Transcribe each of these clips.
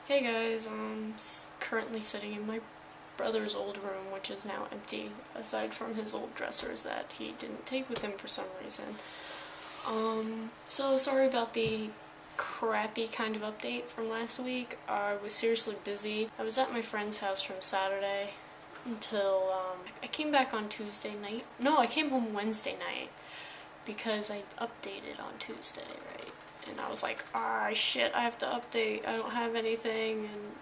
Hey guys, I'm currently sitting in my brother's old room, which is now empty, aside from his old dressers that he didn't take with him for some reason. So sorry about the crappy kind of update from last week. I was seriously busy. I was at my friend's house from Saturday until, I came back on Tuesday night. No, I came home Wednesday night because I updated on Tuesday, right? And I was like, shit, I have to update, I don't have anything, and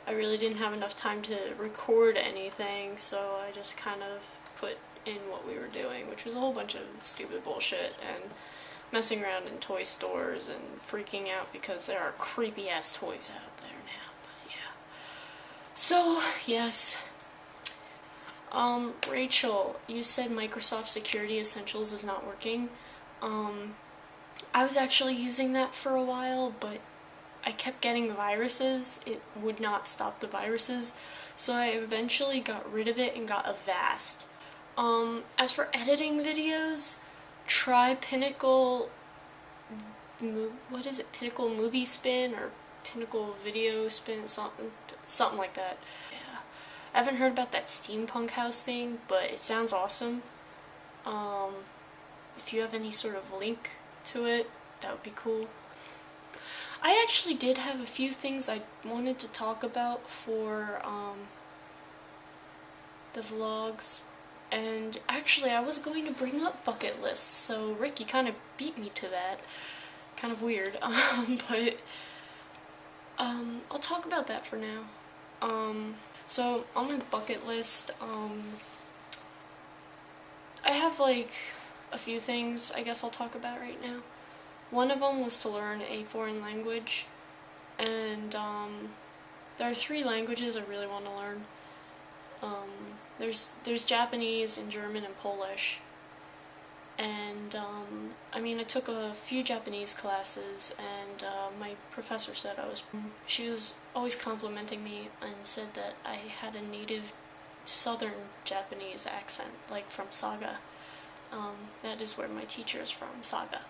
I really didn't have enough time to record anything, so I just kind of put in what we were doing, which was a whole bunch of stupid bullshit, and messing around in toy stores, and freaking out because there are creepy-ass toys out there now, but yeah. So, yes. Rachel, you said Microsoft Security Essentials is not working. I was actually using that for a while, but I kept getting viruses. It would not stop the viruses, so I eventually got rid of it and got Avast. As for editing videos, try Pinnacle, what is it, Pinnacle Movie Spin, or Pinnacle Video Spin, something like that. Yeah. I haven't heard about that steampunk house thing, but it sounds awesome. If you have any sort of link to it, that would be cool. I actually did have a few things I wanted to talk about for the vlogs, and actually I was going to bring up bucket lists, so Rick, you kind of beat me to that. Kind of weird, but I'll talk about that for now. So on my bucket list, I have like a few things I guess I'll talk about right now. One of them was to learn a foreign language, and there are 3 languages I really want to learn. There's Japanese and German and Polish, and I mean, I took a few Japanese classes, and my professor said she was always complimenting me and said that I had a native southern Japanese accent, like from Saga. That is where my teacher is from, Saga.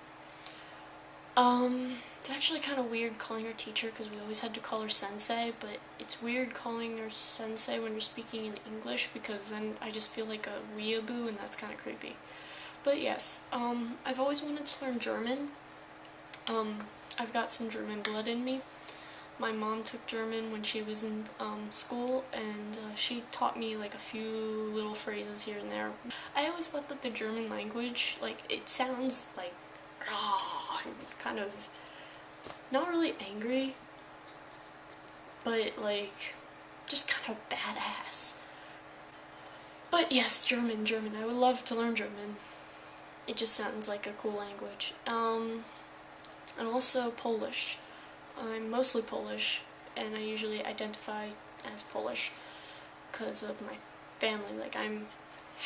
It's actually kind of weird calling her teacher because we always had to call her sensei, but it's weird calling her sensei when you're speaking in English because then I just feel like a weeaboo, and that's kind of creepy. But yes, I've always wanted to learn German. I've got some German blood in me. My mom took German when she was in school, and she taught me like a few little phrases here and there. I always thought that the German language, like, it sounds like, I'm kind of not really angry, but like just kind of badass. But yes, German. I would love to learn German. It just sounds like a cool language. And also Polish. I'm mostly Polish, and I usually identify as Polish because of my family. Like, I'm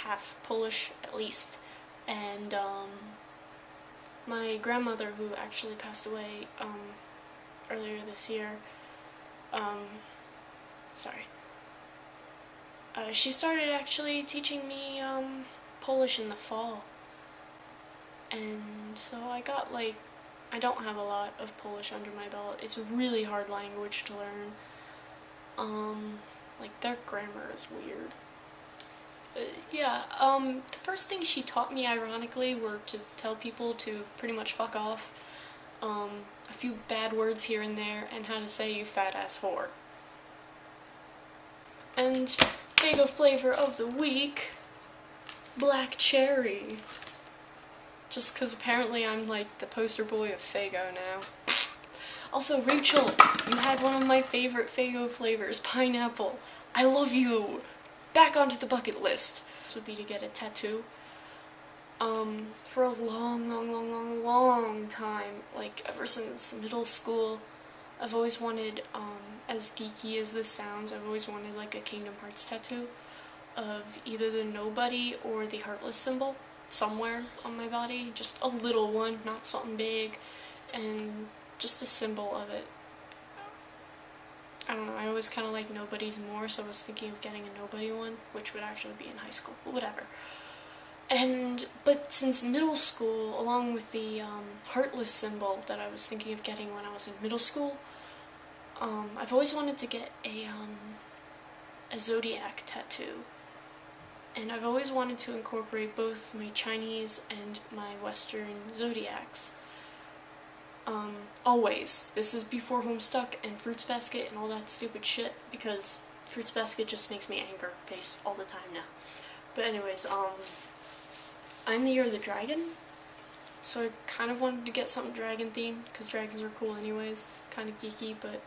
half Polish at least, and my grandmother, who actually passed away earlier this year, she started actually teaching me Polish in the fall, and so I got like, I don't have a lot of Polish under my belt. It's a really hard language to learn. Like, their grammar is weird. Yeah, the first thing she taught me, ironically, were to tell people to pretty much fuck off. A few bad words here and there, and how to say "you fat ass whore." And Faygo flavor of the week, black cherry. Just because apparently I'm like the poster boy of Faygo now. Also, Rachel, you had one of my favorite Faygo flavors, pineapple. I love you! Back onto the bucket list. This would be to get a tattoo. For a long time, like ever since middle school, I've always wanted, as geeky as this sounds, I've always wanted like a Kingdom Hearts tattoo of either the nobody or the heartless symbol somewhere on my body. Just a little one, not something big, and just a symbol of it. I don't know, I always kind of like nobodies more, so I was thinking of getting a nobody one, which would actually be in high school, but whatever. But since middle school, along with the heartless symbol that I was thinking of getting when I was in middle school, I've always wanted to get a zodiac tattoo. And I've always wanted to incorporate both my Chinese and my Western zodiacs. Always. This is before Homestuck and Fruits Basket and all that stupid shit, because Fruits Basket just makes me anger face all the time now. But anyways, I'm the Year of the Dragon, so I kind of wanted to get something dragon themed, because dragons are cool anyways. Kind of geeky, but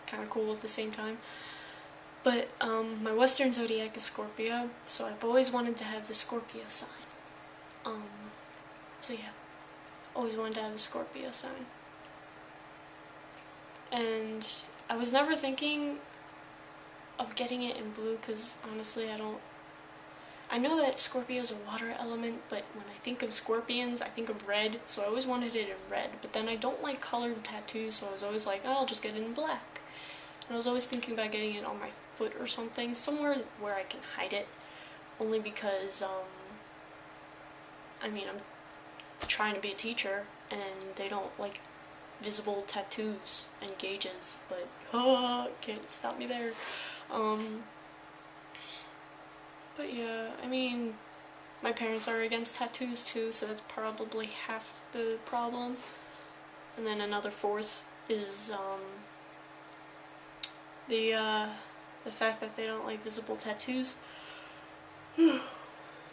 kind of cool at the same time. But my Western zodiac is Scorpio, so I've always wanted to have the Scorpio sign. So yeah, always wanted to have the Scorpio sign. And I was never thinking of getting it in blue, because honestly I know that Scorpio is a water element, but when I think of scorpions, I think of red, so I always wanted it in red. But then I don't like colored tattoos, so I was always like, oh, I'll just get it in black. And I was always thinking about getting it on my foot or something, somewhere where I can hide it, only because, I mean, I'm trying to be a teacher, and they don't like visible tattoos and gauges, but, can't stop me there. But yeah, I mean, my parents are against tattoos too, so that's probably half the problem. And then another fourth is, the fact that they don't like visible tattoos.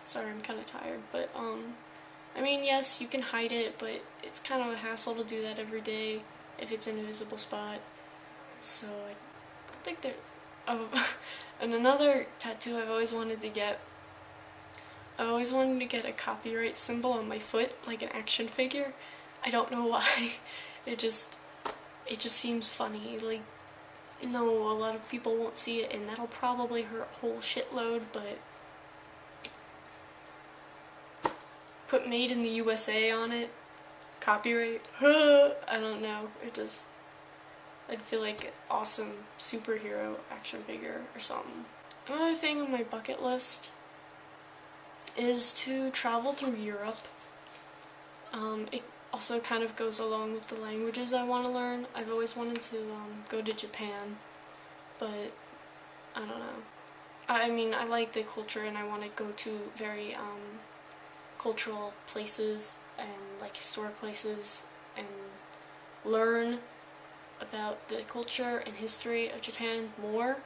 Sorry, I'm kind of tired, but, I mean, yes, you can hide it, but it's kind of a hassle to do that every day if it's in a visible spot. So, I think there, oh, and another tattoo I've always wanted to get, a copyright symbol on my foot, like an action figure. I don't know why. It just seems funny, like, no, a lot of people won't see it, and that'll probably hurt a whole shitload, but put made in the USA on it, copyright, I don't know, I'd feel like an awesome superhero action figure or something. Another thing on my bucket list is to travel through Europe. It also kind of goes along with the languages I want to learn. I've always wanted to go to Japan, but I don't know. I mean, I like the culture and I want to go to very cultural places and like historic places and learn about the culture and history of Japan more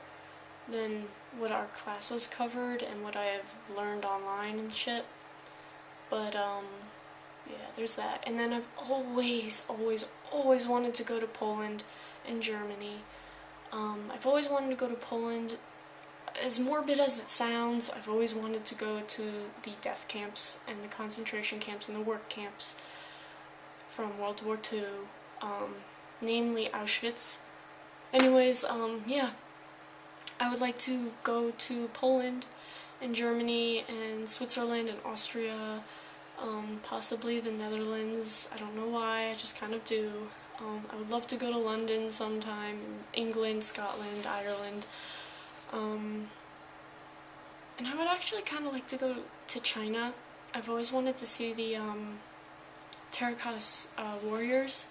than what our classes covered and what I have learned online and shit. But yeah, there's that. And then I've always wanted to go to Poland and Germany. I've always wanted to go to Poland. As morbid as it sounds, I've always wanted to go to the death camps and the concentration camps and the work camps from World War II, namely Auschwitz. Anyways, yeah, I would like to go to Poland and Germany and Switzerland and Austria, possibly the Netherlands. I don't know why, I just kind of do. I would love to go to London sometime, England, Scotland, Ireland. And I would actually kind of like to go to China. I've always wanted to see the terracotta warriors.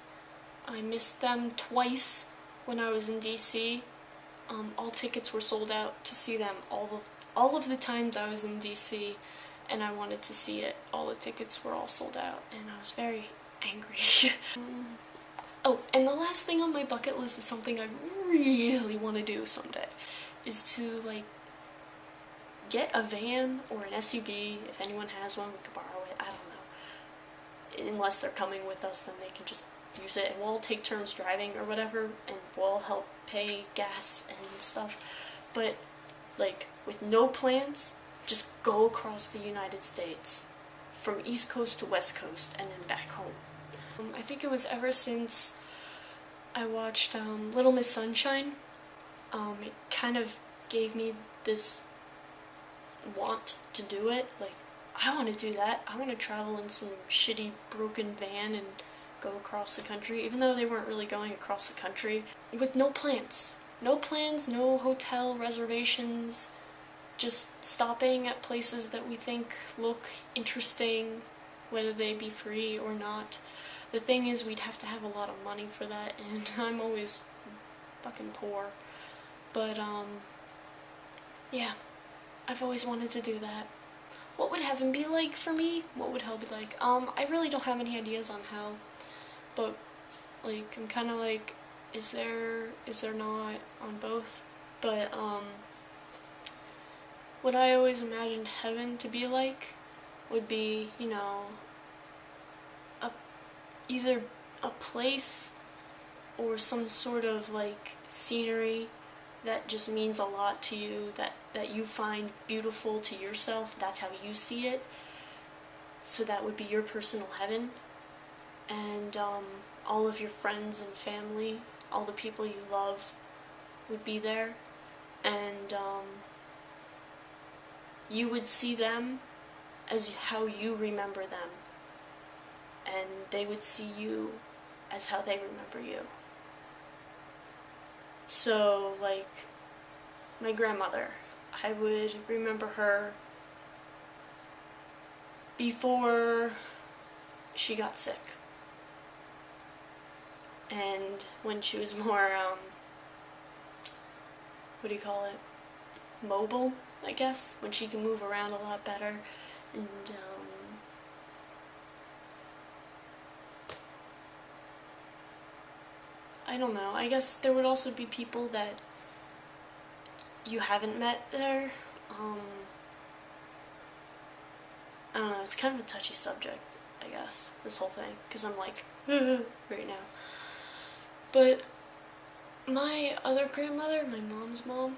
I missed them twice when I was in DC. All tickets were sold out to see them all of the times I was in DC, and I wanted to see it. All the tickets were all sold out, and I was very angry. Oh, and the last thing on my bucket list is something I really want to do someday, is to, like, get a van or an SUV. If anyone has one, we could borrow it, I don't know. Unless they're coming with us, then they can just use it, and we'll take turns driving or whatever, and we'll help pay gas and stuff. But, like, with no plans, just go across the United States, from East Coast to West Coast, and then back home. I think it was ever since I watched Little Miss Sunshine, it kind of gave me this want to do it. Like, I want to do that. I want to travel in some shitty broken van and go across the country, even though they weren't really going across the country, with no plans. No plans, no hotel reservations, just stopping at places that we think look interesting, whether they be free or not. The thing is, we'd have to have a lot of money for that, and I'm always fucking poor. But, yeah, I've always wanted to do that. What would heaven be like for me? What would hell be like? I really don't have any ideas on hell, but, like, I'm kind of like, is there not on both? But, what I always imagined heaven to be like would be, you know, either a place or some sort of, like, scenery that just means a lot to you, that you find beautiful to yourself. That's how you see it. So that would be your personal heaven. And all of your friends and family, all the people you love would be there. And you would see them as how you remember them. And they would see you as how they remember you. So, like, my grandmother, I would remember her before she got sick. And when she was more, what do you call it? Mobile, I guess, when she can move around a lot better. And, I don't know, I guess there would also be people that you haven't met there. I don't know, it's kind of a touchy subject, I guess, this whole thing, because I'm like, right now. But my other grandmother, my mom's mom,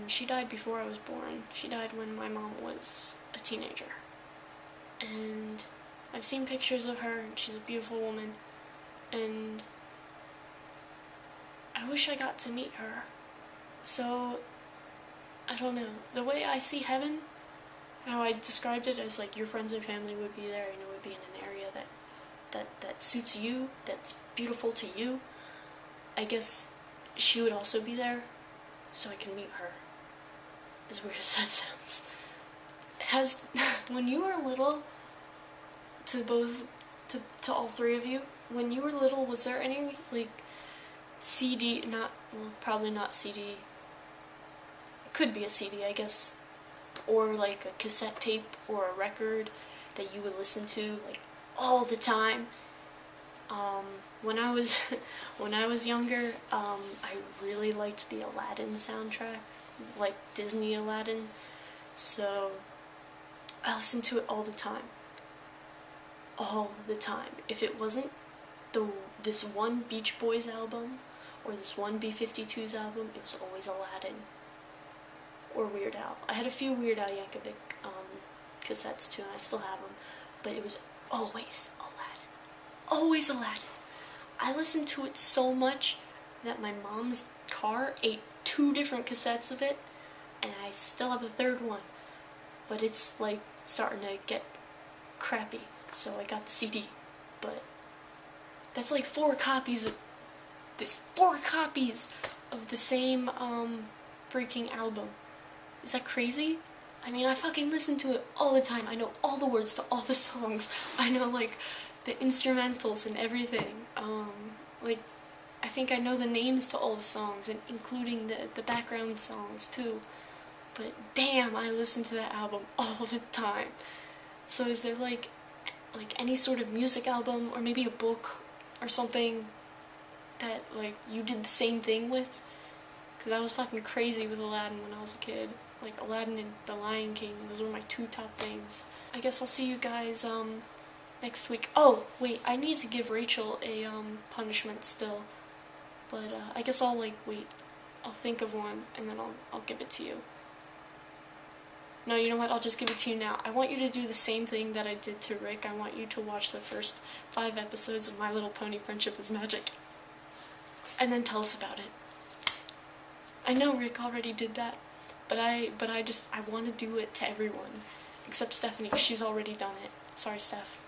she died before I was born. She died when my mom was a teenager. And I've seen pictures of her, and she's a beautiful woman, and I wish I got to meet her. So, I don't know. The way I see heaven, how I described it as, like, your friends and family would be there, and it would be in an area that suits you, that's beautiful to you. I guess she would also be there, so I can meet her. As weird as that sounds. When you were little, to all three of you, when you were little, was there any, like, CD, probably not CD, could be a CD, I guess, or like a cassette tape or a record that you would listen to, like, all the time? When I was younger, I really liked the Aladdin soundtrack, like Disney Aladdin, so I listened to it all the time. All the time. If it wasn't this one Beach Boys album, or this one B-52s album, it was always Aladdin. Or Weird Al. I had a few Weird Al Yankovic cassettes too, and I still have them, but it was always Aladdin. Always Aladdin. I listened to it so much that my mom's car ate 2 different cassettes of it, and I still have a 3rd one. But it's, like, starting to get crappy, so I got the CD. But that's like 4 copies of the same freaking album. Is that crazy? I mean, I fucking listen to it all the time. I know all the words to all the songs. I know, like, the instrumentals and everything. Like, I think I know the names to all the songs, and including the background songs too. But damn, I listen to that album all the time. So is there like any sort of music album, or maybe a book or something that, like, you did the same thing with? Because I was fucking crazy with Aladdin when I was a kid. Like, Aladdin and The Lion King, those were my 2 top things. I guess I'll see you guys, next week. Oh, wait, I need to give Rachel a, punishment still. But, I guess I'll, like, wait. I'll think of one, and then I'll give it to you. No, you know what, I'll just give it to you now. I want you to do the same thing that I did to Rick. I want you to watch the first 5 episodes of My Little Pony Friendship is Magic. And then tell us about it. I know Rick already did that, but I want to do it to everyone. Except Stephanie, because she's already done it. Sorry, Steph.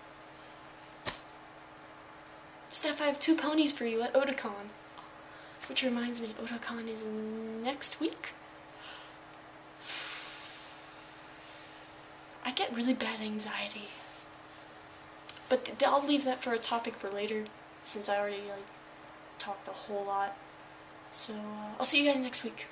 Steph, I have 2 ponies for you at Otakon. Which reminds me, Otakon is next week? I get really bad anxiety. But I'll leave that for a topic for later, since I already, like, talked a whole lot. So, I'll see you guys next week.